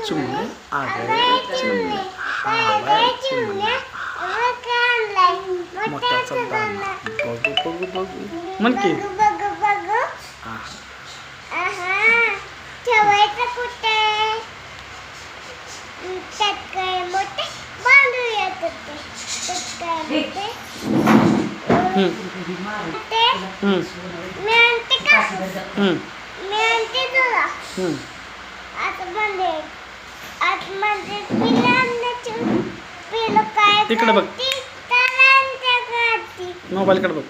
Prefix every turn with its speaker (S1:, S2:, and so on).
S1: चिमणे आगळे चिमणे हावाय चिमण्या मोठ्याचा दाना बघू बघू बघू म्हण की
S2: ठेवायचं कुठे त्यात काय मोठे बांधू येत होते त्यात काय मोठे मी आणते का मी आणते तुला आता म्हणजे आतमध्ये पिलं काय
S1: तिकडे बघ
S2: मोबाईल
S1: मोबाईलकडे बघ